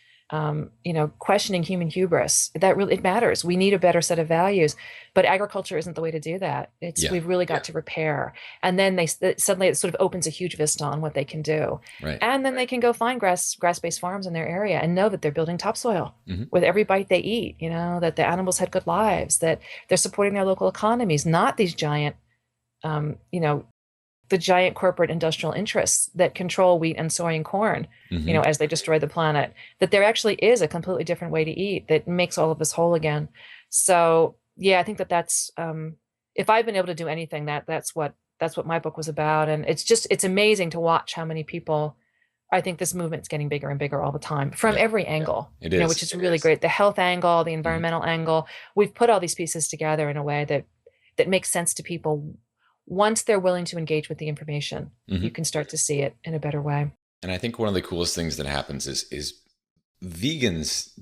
Questioning human hubris, that really, it matters. We need a better set of values, but agriculture isn't the way to do that. We've really got to repair. And then suddenly it sort of opens a huge vista on what they can do. Right. And then they can go find grass-based farms in their area and know that they're building topsoil Hmm. with every bite they eat, that the animals had good lives, that they're supporting their local economies, not these giant, the giant corporate industrial interests that control wheat and soy and corn, Hmm. as they destroy the planet, that there actually is a completely different way to eat that makes all of us whole again. So yeah, I think that's, if I've been able to do anything, that's what my book was about. And it's amazing to watch how many people, I think this movement's getting bigger and bigger all the time from Yeah. every angle, It is. which is really great. The health angle, the Hmm. environmental angle, we've put all these pieces together in a way that makes sense to people. Once they're willing to engage with the information, Hmm. you can start to see it in a better way. And I think one of the coolest things that happens is vegans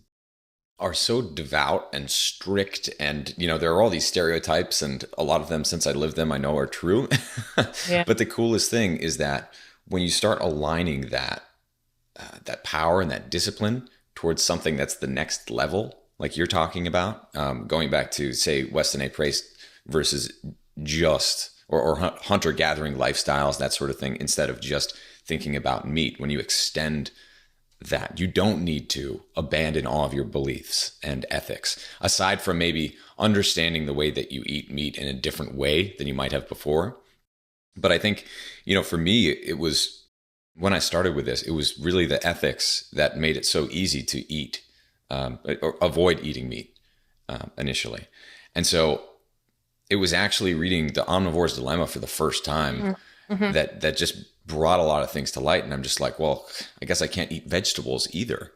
are so devout and strict, and there are all these stereotypes, and a lot of them, since I lived them, I know are true. Yeah. But the coolest thing is that when you start aligning that power and that discipline towards something that's the next level, like you're talking about, going back to say Weston A. Price versus just or hunter-gathering lifestyles, that sort of thing, instead of just thinking about meat. When you extend that, you don't need to abandon all of your beliefs and ethics, aside from maybe understanding the way that you eat meat in a different way than you might have before. But I think, for me, it was, when I started with this, it was really the ethics that made it so easy to eat, or avoid eating meat initially. And so it was actually reading The Omnivore's Dilemma for the first time Mm-hmm. that just brought a lot of things to light. And I'm just like, well, I guess I can't eat vegetables either.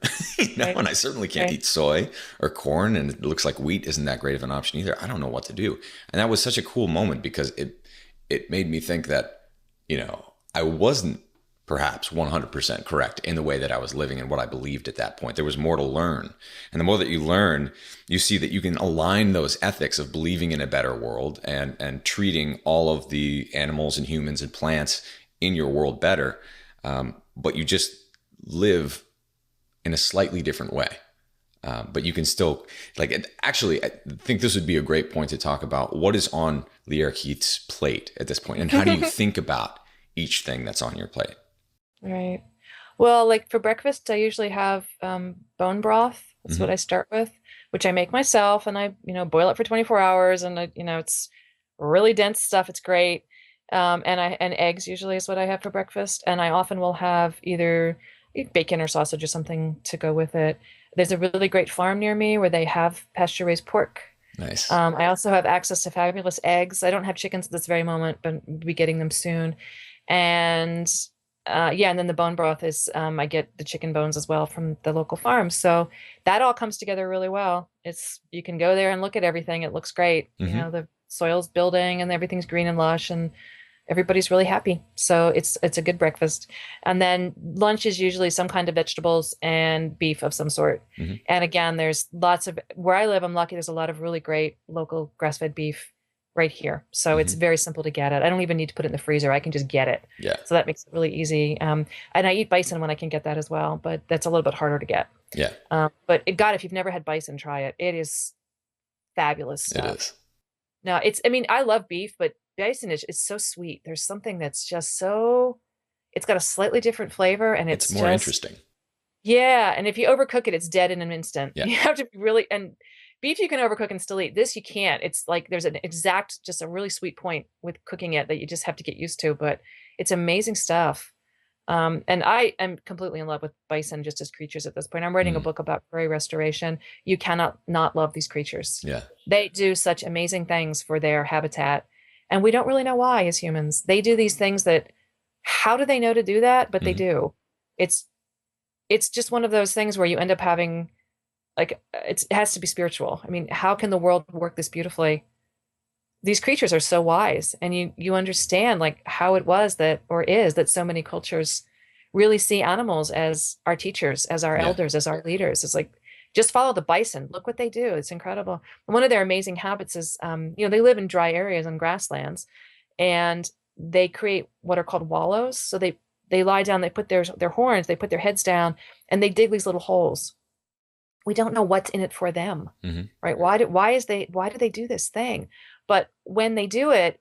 Right. And I certainly can't Right. eat soy or corn. And it looks like wheat isn't that great of an option either. I don't know what to do. And that was such a cool moment because it made me think that, I wasn't perhaps 100% correct in the way that I was living and what I believed at that point. There was more to learn. And the more that you learn, you see that you can align those ethics of believing in a better world and treating all of the animals and humans and plants in your world better. But you just live in a slightly different way. But you can still, actually, I think this would be a great point to talk about what is on Lierre Keith's plate at this point, and how do you think about each thing that's on your plate? Right. Well, like for breakfast, I usually have bone broth That's what I start with, which I make myself, and I, boil it for 24 hours, and it's really dense stuff. It's great. And eggs usually is what I have for breakfast. And I often will have either bacon or sausage or something to go with it. There's a really great farm near me where they have pasture raised pork. Nice. I also have access to fabulous eggs. I don't have chickens at this very moment, but we'll be getting them soon. And yeah, and then the bone broth is I get the chicken bones as well from the local farm. So that all comes together really well. You can go there and look at everything. It looks great. The soil's building and everything's green and lush, and everybody's really happy. So it's a good breakfast. And then lunch is usually some kind of vegetables and beef of some sort. And again, there's lots of, where I live, I'm lucky, there's a lot of really great local grass-fed beef right here. So it's very simple to get it. I don't even need to put it in the freezer. I can just get it. Yeah. So that makes it really easy. And I eat bison when I can get that as well, but that's a little bit harder to get. Yeah. But God, if you've never had bison, try it. It is fabulous stuff. It is. No, I love beef, but bison is so sweet. There's something that's just so, it's got a slightly different flavor, and it's more interesting. Yeah. And if you overcook it, it's dead in an instant. Yeah. You have to be really, and beef you can overcook and still eat. This you can't. It's like there's just a really sweet point with cooking it that you just have to get used to, but it's amazing stuff. And I am completely in love with bison just as creatures at this point. I'm writing a book about prairie restoration. You cannot not love these creatures. Yeah. They do such amazing things for their habitat. And we don't really know why as humans. They do these things that, how do they know to do that? But they do. It's just one of those things where you end up having, like, it has to be spiritual. I mean, how can the world work this beautifully? These creatures are so wise, and you understand like how it was that, or is that, so many cultures really see animals as our teachers, as our elders, as our leaders. It's like, just follow the bison. Look what they do. It's incredible. And one of their amazing habits is, they live in dry areas and grasslands, and they create what are called wallows. So they lie down, they put their horns, they put their heads down, and they dig these little holes. We don't know what's in it for them, right? Why do they do this thing? But when they do it,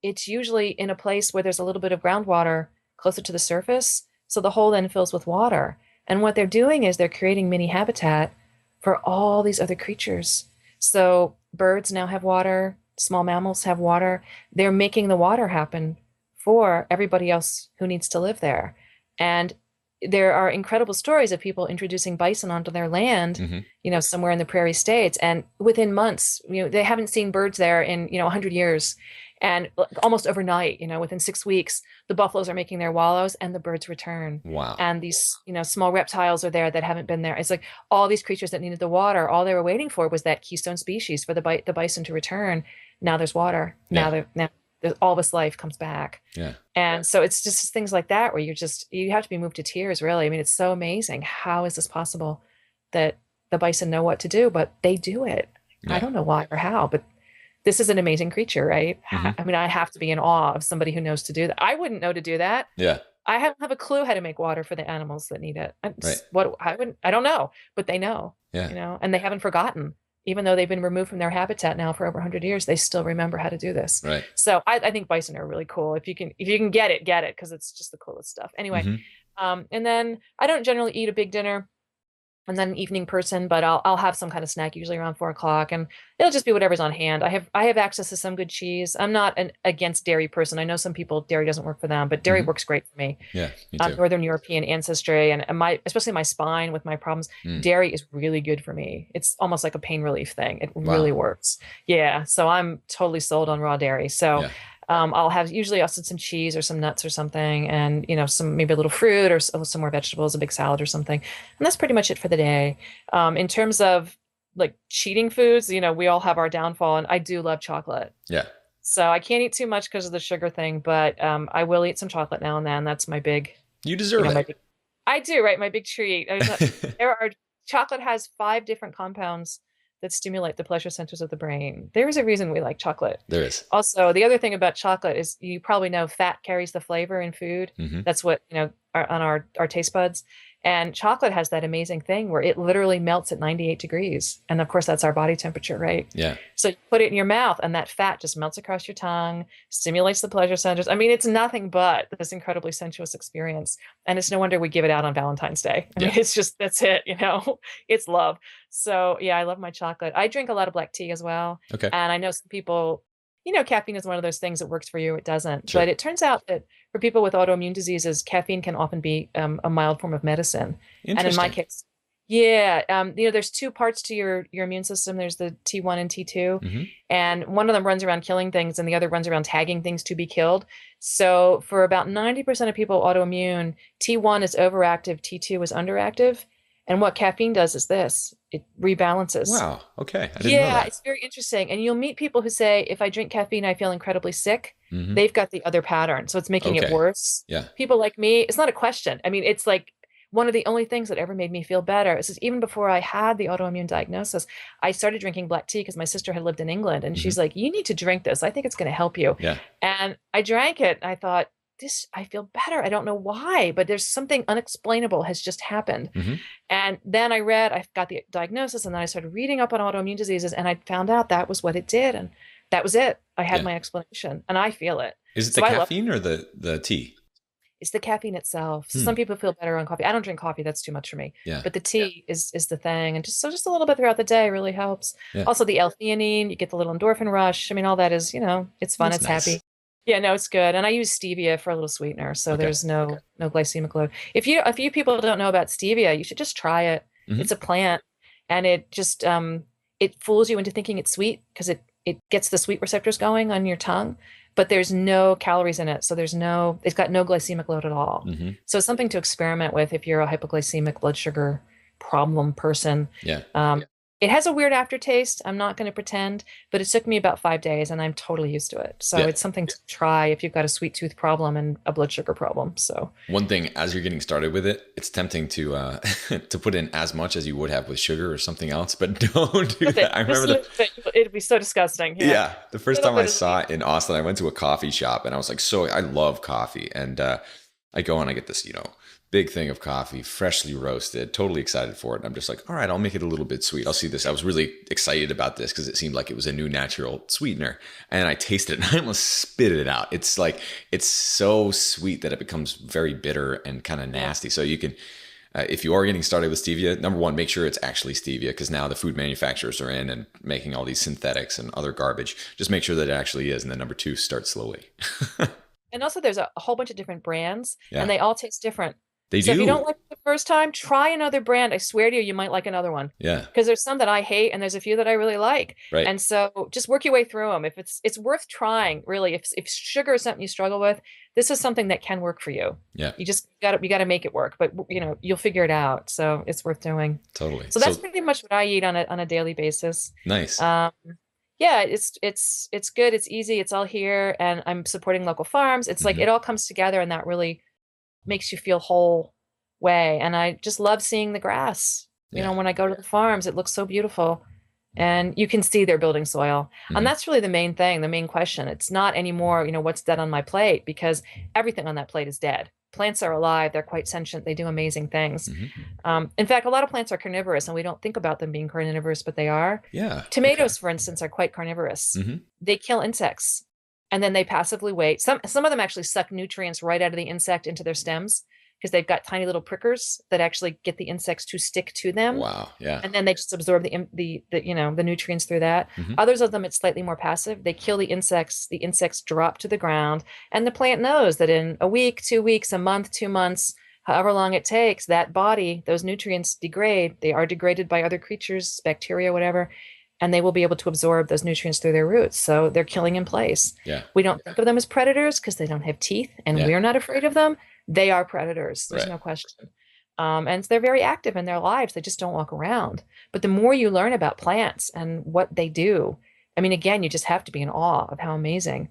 it's usually in a place where there's a little bit of groundwater closer to the surface. So the hole then fills with water. And what they're doing is they're creating mini habitat for all these other creatures. So birds now have water, small mammals have water. They're making the water happen for everybody else who needs to live there. And there are incredible stories of people introducing bison onto their land, somewhere in the prairie states. And within months, they haven't seen birds there in, 100 years. And almost overnight, within 6 weeks, the buffaloes are making their wallows and the birds return. Wow. And these, small reptiles are there that haven't been there. It's like all these creatures that needed the water, all they were waiting for was that keystone species for the bison to return. Now there's water. Yeah. Now all this life comes back. Yeah. And so it's just things like that where you have to be moved to tears, really. I mean, it's so amazing. How is this possible that the bison know what to do, but they do it? Yeah. I don't know why or how, but this is an amazing creature, right? I mean, I have to be in awe of somebody who knows to do that. I wouldn't know to do that. Yeah. I don't have a clue how to make water for the animals that need it. Right. I don't know, but they know, Yeah. and they haven't forgotten. Even though they've been removed from their habitat now for over 100 years, they still remember how to do this. Right. So I think bison are really cool. If you can get it, because it's just the coolest stuff. Anyway, and then I don't generally eat a big dinner. I'm not an evening person, but I'll have some kind of snack usually around 4 o'clock, and it'll just be whatever's on hand. I have access to some good cheese. I'm not an against dairy person. I know some people, dairy doesn't work for them, but dairy works great for me. Yeah, me too. Northern European ancestry, and especially my spine with my problems, dairy is really good for me. It's almost like a pain relief thing. It really works. Yeah, so I'm totally sold on raw dairy. So. I'll have usually also some cheese or some nuts or something, and some, maybe a little fruit or some more vegetables, a big salad or something, and that's pretty much it for the day. In terms of like cheating foods, we all have our downfall, and I do love chocolate. Yeah. So I can't eat too much because of the sugar thing, but I will eat some chocolate now and then. That's my big. You deserve it. I do, right? My big treat. Chocolate has 5 different compounds that stimulate the pleasure centers of the brain. There is a reason we like chocolate. There is. Also, the other thing about chocolate is, you probably know, fat carries the flavor in food. That's what, on our taste buds. And chocolate has that amazing thing where it literally melts at 98 degrees. And of course, that's our body temperature, right? Yeah. So you put it in your mouth and that fat just melts across your tongue, stimulates the pleasure centers. I mean, it's nothing but this incredibly sensuous experience. And it's no wonder we give it out on Valentine's Day. I mean, Yeah. it's just, that's it, it's love. So yeah, I love my chocolate. I drink a lot of black tea as well. Okay. And I know some people, caffeine is one of those things that works for you, it doesn't. Sure. But it turns out that for people with autoimmune diseases, caffeine can often be a mild form of medicine. And in my case, yeah, there's two parts to your immune system. There's the T1 and T2, Mm-hmm. and one of them runs around killing things, and the other runs around tagging things to be killed. So for about 90% of people autoimmune, T1 is overactive, T2 is underactive. And what caffeine does is this: it rebalances. Wow. Okay. I didn't know that. It's very interesting. And you'll meet people who say, if I drink caffeine, I feel incredibly sick. Mm-hmm. They've got the other pattern. So it's making it worse. Yeah. People like me, it's not a question. I mean, it's like one of the only things that ever made me feel better is even before I had the autoimmune diagnosis, I started drinking black tea because my sister had lived in England. And she's like, you need to drink this. I think it's going to help you. Yeah. And I drank it. And I thought, I feel better. I don't know why, but there's something unexplainable has just happened. Mm-hmm. And then I got the diagnosis, and then I started reading up on autoimmune diseases, and I found out that was what it did. And that was it. I had my explanation, and I feel it. Is it the caffeine or the tea? It's the caffeine itself. Some people feel better on coffee. I don't drink coffee. That's too much for me. Yeah. But the tea is the thing. And just a little bit throughout the day really helps. Yeah. Also the L-theanine, you get the little endorphin rush. I mean, all that is, it's fun. It's nice. Happy. Yeah, no, it's good. And I use stevia for a little sweetener. So there's no glycemic load. If you people don't know about stevia, you should just try it. Mm-hmm. It's a plant, and it just, it fools you into thinking it's sweet because it gets the sweet receptors going on your tongue, but there's no calories in it. So it's got no glycemic load at all. Mm-hmm. So it's something to experiment with if you're a hypoglycemic blood sugar problem person. Yeah. It has a weird aftertaste. I'm not going to pretend, but it took me about 5 days and I'm totally used to it. So it's something to try if you've got a sweet tooth problem and a blood sugar problem. So one thing, as you're getting started with it, it's tempting to to put in as much as you would have with sugar or something else, but don't do that. I remember it'd be so disgusting. Yeah. The first time I saw it in Austin, I went to a coffee shop and I was like, I love coffee. And I go and I get this, big thing of coffee, freshly roasted, totally excited for it. And I'm just like, all right, I'll make it a little bit sweet. I'll see this. I was really excited about this because it seemed like it was a new natural sweetener. And I tasted it and I almost spit it out. It's like, it's so sweet that it becomes very bitter and kind of nasty. So you can, if you are getting started with stevia, number one, make sure it's actually stevia, because now the food manufacturers are in and making all these synthetics and other garbage. Just make sure that it actually is. And then number two, start slowly. And also there's a whole bunch of different brands and they all taste different. They do. So if you don't like it the first time, try another brand. I swear to you, you might like another one. Yeah. Because there's some that I hate and there's a few that I really like. Right. And so just work your way through them. If it's worth trying, really. If sugar is something you struggle with, this is something that can work for you. Yeah. You just got to make it work, but you'll figure it out. So it's worth doing. Totally. So that's pretty much what I eat on a daily basis. Nice. Yeah, it's good. It's easy. It's all here, and I'm supporting local farms. It's like it all comes together, and that really makes you feel whole way. And I just love seeing the grass. When I go to the farms, it looks so beautiful, and you can see they're building soil. And that's really the main thing, the main question. It's not anymore, what's dead on my plate, because everything on that plate is dead. Plants are alive. They're quite sentient. They do amazing things. In fact, a lot of plants are carnivorous, and we don't think about them being carnivorous, but they are. Yeah. Tomatoes, for instance, are quite carnivorous. They kill insects, and then they passively wait. Some of them actually suck nutrients right out of the insect into their stems, because they've got tiny little prickers that actually get the insects to stick to them. Wow. Yeah. And then they just absorb the nutrients through that. Others of them, it's slightly more passive. They kill the insects drop to the ground, and the plant knows that in a week, 2 weeks, a month, 2 months, however long it takes, that body, those nutrients degrade. They are degraded by other creatures, bacteria, whatever, and they will be able to absorb those nutrients through their roots. So they're killing in place. Yeah. We don't think of them as predators because they don't have teeth, and we're not afraid of them. They are predators. There's no question. And they're very active in their lives. They just don't walk around. But the more you learn about plants and what they do, I mean, again, you just have to be in awe of how amazing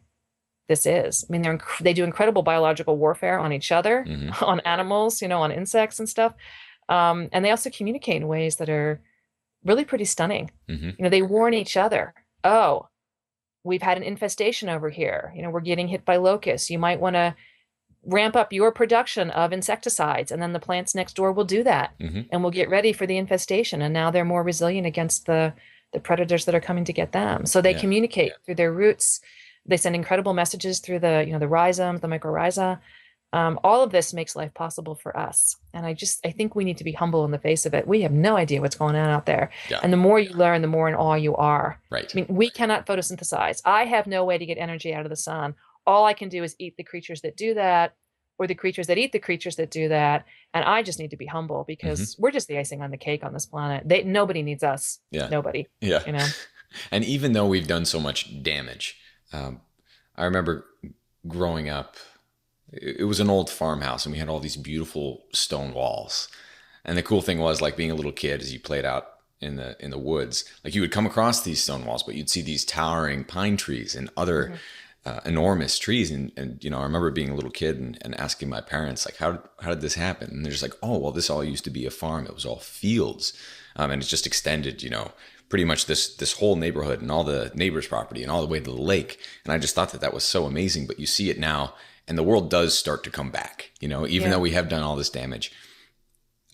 this is. I mean, they do incredible biological warfare on each other, on animals, on insects and stuff. And they also communicate in ways that are really pretty stunning. They warn each other. Oh, we've had an infestation over here. We're getting hit by locusts. You might want to ramp up your production of insecticides, and then the plants next door will do that, Hmm. and will get ready for the infestation. And now they're more resilient against the predators that are coming to get them. So they Yeah. communicate through their roots. They send incredible messages through the rhizomes, the mycorrhiza. All of this makes life possible for us. And I think we need to be humble in the face of it. We have no idea what's going on out there. Yeah. And the more you learn, the more in awe you are. Right. I mean, we cannot photosynthesize. I have no way to get energy out of the sun. All I can do is eat the creatures that do that, or the creatures that eat the creatures that do that. And I just need to be humble, Hmm. because we're just the icing on the cake on this planet. Nobody needs us. Yeah. Nobody, Yeah. you know? And even though we've done so much damage, I remember growing up, it was an old farmhouse and we had all these beautiful stone walls. And the cool thing was, like, being a little kid, as you played out in the woods, like, you would come across these stone walls, but you'd see these towering pine trees and other enormous trees. And, I remember being a little kid and asking my parents, like, how did this happen? And they're just like, oh, well, this all used to be a farm. It was all fields. And it's just extended, pretty much this whole neighborhood and all the neighbors' property and all the way to the lake. And I just thought that was so amazing. But you see it now, and the world does start to come back, even though we have done all this damage.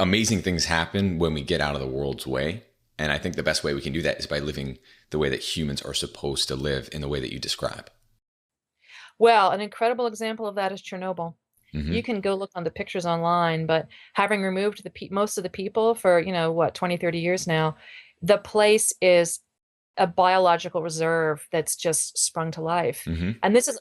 Amazing things happen when we get out of the world's way. And I think the best way we can do that is by living the way that humans are supposed to live, in the way that you describe. Well, an incredible example of that is Chernobyl. Hmm. You can go look on the pictures online, but having removed most of the people for, 20, 30 years now, the place is a biological reserve that's just sprung to life. Hmm. And this is,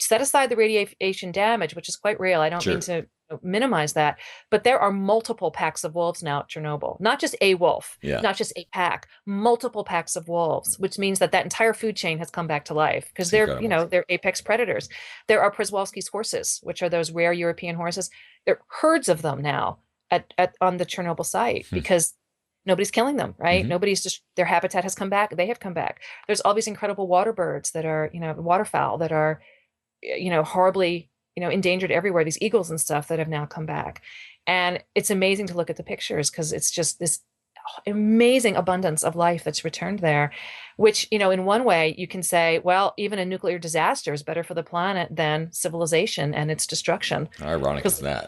set aside the radiation damage, which is quite real. I don't mean Sure. to minimize that, but there are multiple packs of wolves now at Chernobyl. Not just a wolf, Yeah. not just a pack, multiple packs of wolves, which means that entire food chain has come back to life, because It's they're, incredible. they're apex predators. There are Przewalski's horses, which are those rare European horses. There are herds of them now on the Chernobyl site, because nobody's killing them, right? Hmm. Nobody's just, their habitat has come back. They have come back. There's all these incredible water birds that are, waterfowl that are, horribly, endangered everywhere. These eagles and stuff that have now come back. And it's amazing to look at the pictures, because it's just this amazing abundance of life that's returned there, which, in one way you can say, well, even a nuclear disaster is better for the planet than civilization and its destruction. How ironic is that?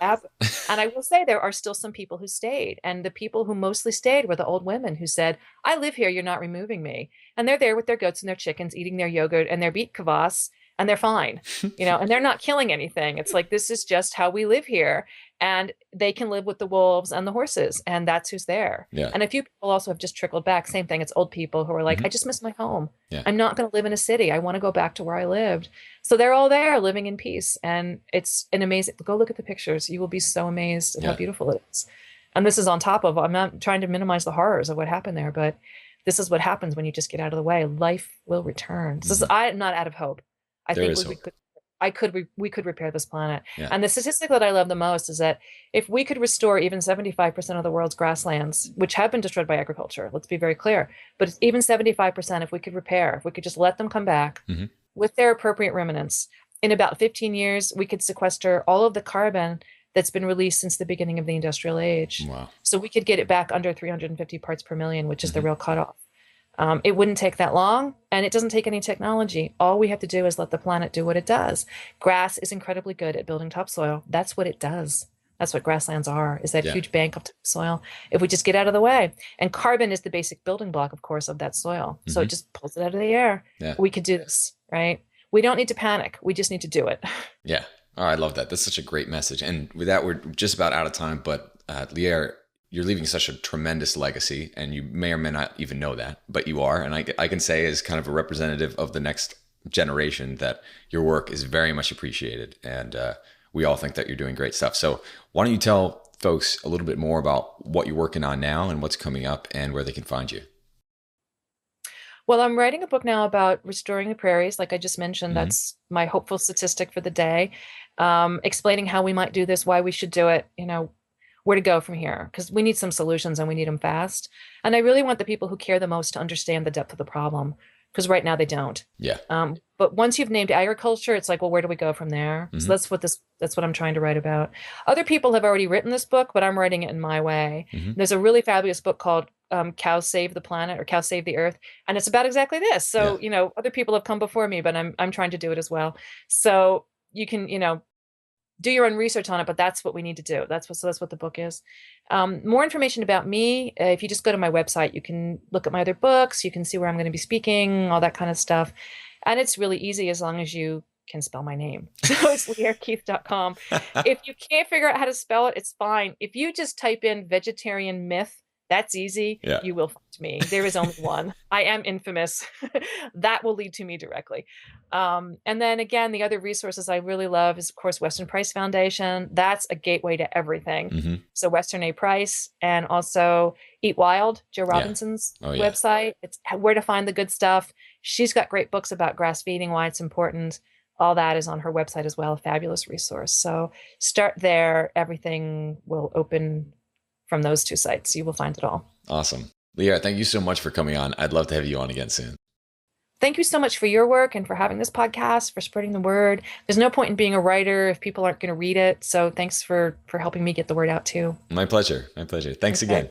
And I will say, there are still some people who stayed, and the people who mostly stayed were the old women who said, I live here, you're not removing me. And they're there with their goats and their chickens, eating their yogurt and their beet kvass, and they're fine, and they're not killing anything. It's like, this is just how we live here. And they can live with the wolves and the horses, and that's who's there. Yeah. And a few people also have just trickled back. Same thing. It's old people who are like, Hmm. I just miss my home. Yeah. I'm not going to live in a city. I want to go back to where I lived. So they're all there living in peace. And it's an amazing, go look at the pictures. You will be so amazed at how beautiful it is. And this is on top of, I'm not trying to minimize the horrors of what happened there, but this is what happens when you just get out of the way. Life will return. So I'm not out of hope. I There think is we hope. could. We could repair this planet. Yeah. And the statistic that I love the most is that if we could restore even 75% of the world's grasslands, which have been destroyed by agriculture, let's be very clear, but it's even 75%, if we could just let them come back with their appropriate remnants, in about 15 years, we could sequester all of the carbon that's been released since the beginning of the industrial age. Wow. So we could get it back under 350 parts per million, which is the real cutoff. It wouldn't take that long, and it doesn't take any technology. All we have to do is let the planet do what it does. Grass is incredibly good at building topsoil. That's what it does. That's what grasslands are, is that huge bank of topsoil. If we just get out of the way. And carbon is the basic building block, of course, of that soil. So it just pulls it out of the air. Yeah. We could do this, right? We don't need to panic. We just need to do it. Yeah. Oh, I love that. That's such a great message. And with that, we're just about out of time. But Lierre, you're leaving such a tremendous legacy, and you may or may not even know that, but you are. And I can say, as kind of a representative of the next generation, that your work is very much appreciated. And we all think that you're doing great stuff. So why don't you tell folks a little bit more about what you're working on now and what's coming up and where they can find you? Well, I'm writing a book now about restoring the prairies. Like I just mentioned, that's my hopeful statistic for the day. Explaining how we might do this, why we should do it, where to go from here, because we need some solutions and we need them fast. And I really want the people who care the most to understand the depth of the problem, because right now they don't. Yeah. But once you've named agriculture, it's like, well, where do we go from there? So that's what I'm trying to write about. Other people have already written this book, but I'm writing it in my way. There's a really fabulous book called Cows Save the Planet, or Cows Save the Earth, and it's about exactly this. So other people have come before me, but I'm trying to do it as well. So you can do your own research on it, but that's what we need to do. That's what the book is. More information about me. If you just go to my website, you can look at my other books. You can see where I'm going to be speaking, all that kind of stuff. And it's really easy as long as you can spell my name. So it's lierrekeith.com. If you can't figure out how to spell it, it's fine. If you just type in vegetarian myth, that's easy. Yeah. You will find me. There is only one. I am infamous. That will lead to me directly. And then again, the other resources I really love is, of course, Western Price Foundation. That's a gateway to everything. Mm-hmm. So Western A. Price, and also Eat Wild, Joe Robinson's website. It's where to find the good stuff. She's got great books about grass feeding, why it's important. All that is on her website as well, a fabulous resource. So start there. Everything will open from those two sites. You will find it all. Awesome. Lierre, thank you so much for coming on. I'd love to have you on again soon. Thank you so much for your work and for having this podcast, for spreading the word. There's no point in being a writer if people aren't going to read it. So thanks for helping me get the word out too. My pleasure. My pleasure. Thanks again.